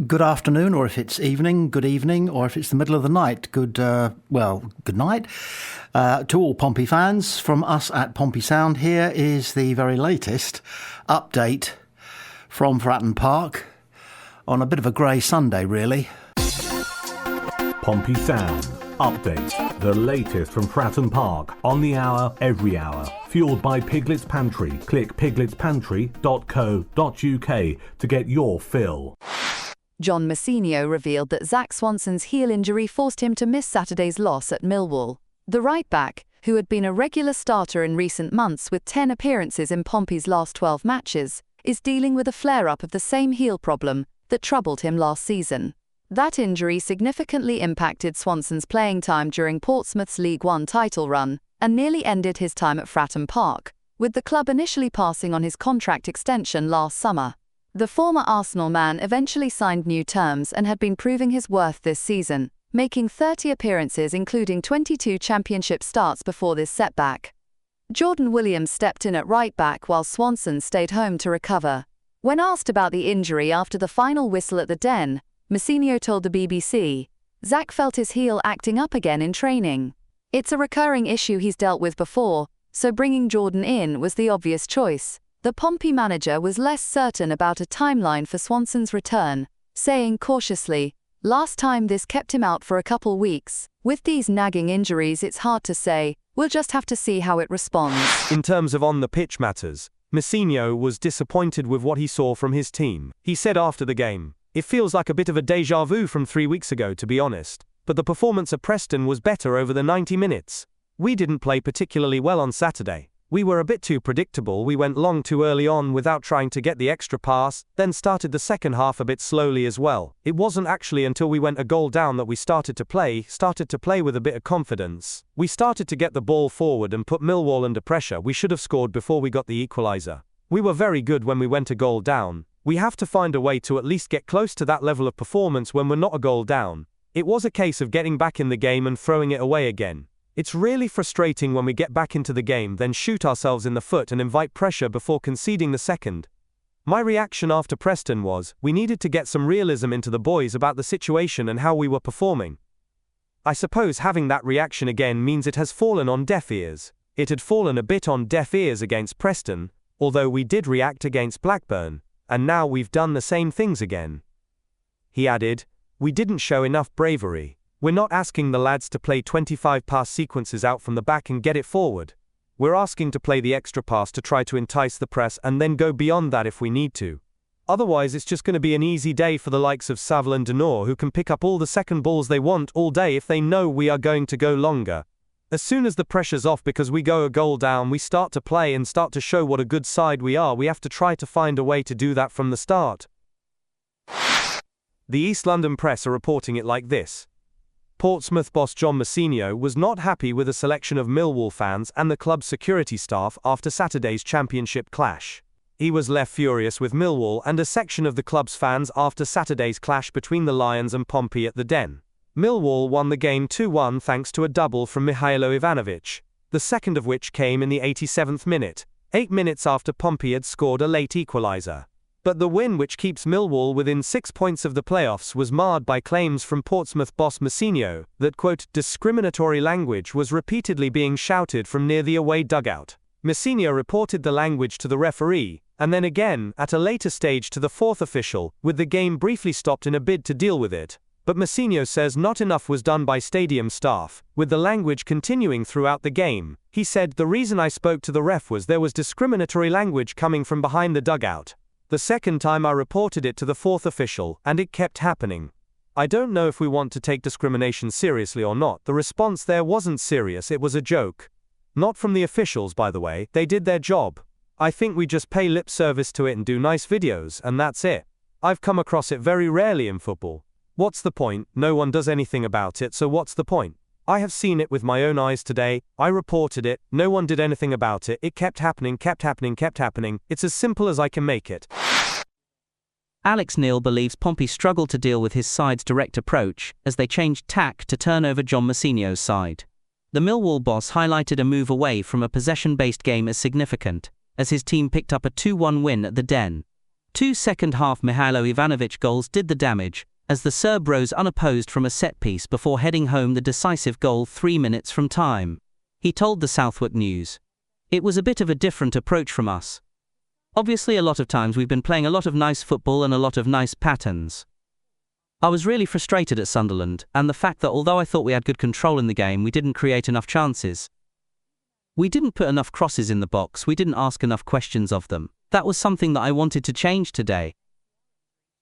Good afternoon, or if it's evening, good evening, or if it's the middle of the night, good night. To all Pompey fans, from us at Pompey Sound, here is the very latest update from Fratton Park on a bit of a grey Sunday, really. Pompey Sound update, the latest from Fratton Park, on the hour, every hour. Fueled by Piglet's Pantry. Click pigletspantry.co.uk to get your fill. John Messineo revealed that Zach Swanson's heel injury forced him to miss Saturday's loss at Millwall. The right-back, who had been a regular starter in recent months with 10 appearances in Pompey's last 12 matches, is dealing with a flare-up of the same heel problem that troubled him last season. That injury significantly impacted Swanson's playing time during Portsmouth's League One title run and nearly ended his time at Fratton Park, with the club initially passing on his contract extension last summer. The former Arsenal man eventually signed new terms and had been proving his worth this season, making 30 appearances including 22 championship starts before this setback. Jordan Williams stepped in at right-back while Swanson stayed home to recover. When asked about the injury after the final whistle at the Den, Messineo told the BBC, "Zach felt his heel acting up again in training. It's a recurring issue he's dealt with before, so bringing Jordan in was the obvious choice." The Pompey manager was less certain about a timeline for Swanson's return, saying cautiously, "Last time this kept him out for a couple weeks. With these nagging injuries it's hard to say, we'll just have to see how it responds." In terms of on-the-pitch matters, Messineo was disappointed with what he saw from his team. He said after the game, "It feels like a bit of a déjà vu from 3 weeks ago, to be honest, but the performance at Preston was better over the 90 minutes. We didn't play particularly well on Saturday. We were a bit too predictable. We went long too early on without trying to get the extra pass, then started the second half a bit slowly as well. It wasn't actually until we went a goal down that we started to play with a bit of confidence. We started to get the ball forward and put Millwall under pressure. We should have scored before we got the equaliser. We were very good when we went a goal down. We have to find a way to at least get close to that level of performance when we're not a goal down. It was a case of getting back in the game and throwing it away again. It's really frustrating when we get back into the game, then shoot ourselves in the foot and invite pressure before conceding the second." My reaction after Preston was, we needed to get some realism into the boys about the situation and how we were performing. I suppose having that reaction again means it has fallen on deaf ears. It had fallen a bit on deaf ears against Preston, although we did react against Blackburn, and now we've done the same things again. He added, "We didn't show enough bravery. We're not asking the lads to play 25 pass sequences out from the back and get it forward. We're asking to play the extra pass to try to entice the press and then go beyond that if we need to. Otherwise it's just going to be an easy day for the likes of Saville and Denor, who can pick up all the second balls they want all day if they know we are going to go longer. As soon as the pressure's off because we go a goal down, we start to play and start to show what a good side we are. We have to try to find a way to do that from the start." The East London press are reporting it like this. Portsmouth boss John Messineo was not happy with a selection of Millwall fans and the club's security staff after Saturday's championship clash. He was left furious with Millwall and a section of the club's fans after Saturday's clash between the Lions and Pompey at the Den. Millwall won the game 2-1 thanks to a double from Mihailo Ivanovic, the second of which came in the 87th minute, 8 minutes after Pompey had scored a late equaliser. But the win, which keeps Millwall within 6 points of the playoffs, was marred by claims from Portsmouth boss Messineo that, quote, discriminatory language was repeatedly being shouted from near the away dugout. Messineo reported the language to the referee, and then again, at a later stage, to the fourth official, with the game briefly stopped in a bid to deal with it. But Messineo says not enough was done by stadium staff, with the language continuing throughout the game. He said, "The reason I spoke to the ref was there was discriminatory language coming from behind the dugout. The second time I reported it to the fourth official, and it kept happening. I don't know if we want to take discrimination seriously or not. The response there wasn't serious, it was a joke. Not from the officials, by the way, they did their job. I think we just pay lip service to it and do nice videos, and that's it. I've come across it very rarely in football. What's the point? No one does anything about it, so what's the point? I have seen it with my own eyes today. I reported it, no one did anything about it, it kept happening. It's as simple as I can make it." Alex Neil believes Pompey struggled to deal with his side's direct approach as they changed tack to turn over John Messineo's side. The Millwall boss highlighted a move away from a possession-based game as significant, as his team picked up a 2-1 win at the Den. Two second-half Mihailo Ivanovic goals did the damage, as the Serb rose unopposed from a set-piece before heading home the decisive goal 3 minutes from time. He told the Southwark News, "It was a bit of a different approach from us. Obviously a lot of times we've been playing a lot of nice football and a lot of nice patterns. I was really frustrated at Sunderland, and the fact that although I thought we had good control in the game, we didn't create enough chances. We didn't put enough crosses in the box, we didn't ask enough questions of them. That was something that I wanted to change today.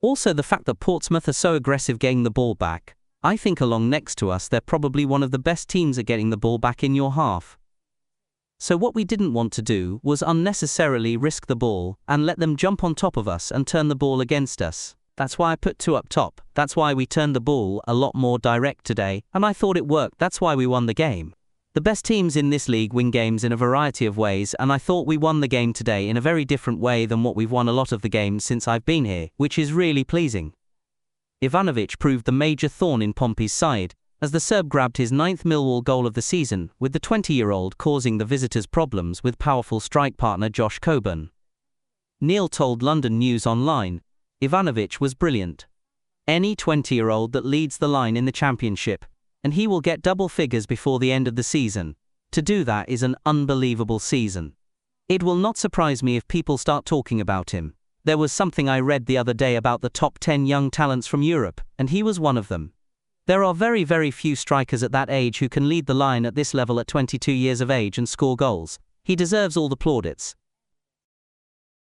Also the fact that Portsmouth are so aggressive getting the ball back. I think along next to us they're probably one of the best teams at getting the ball back in your half. So what we didn't want to do was unnecessarily risk the ball and let them jump on top of us and turn the ball against us. That's why I put 2 up top. That's why we turned the ball a lot more direct today, and I thought it worked. That's why we won the game. The best teams in this league win games in a variety of ways, and I thought we won the game today in a very different way than what we've won a lot of the games since I've been here, which is really pleasing." Ivanovic proved the major thorn in Pompey's side, as the Serb grabbed his 9th Millwall goal of the season, with the 20-year-old causing the visitors problems with powerful strike partner Josh Coburn. Neil told London News Online, "Ivanovic was brilliant. Any 20-year-old that leads the line in the Championship, and he will get double figures before the end of the season. To do that is an unbelievable season. It will not surprise me if people start talking about him. There was something I read the other day about the top 10 young talents from Europe, and he was one of them. There are very, very few strikers at that age who can lead the line at this level at 22 years of age and score goals. He deserves all the plaudits.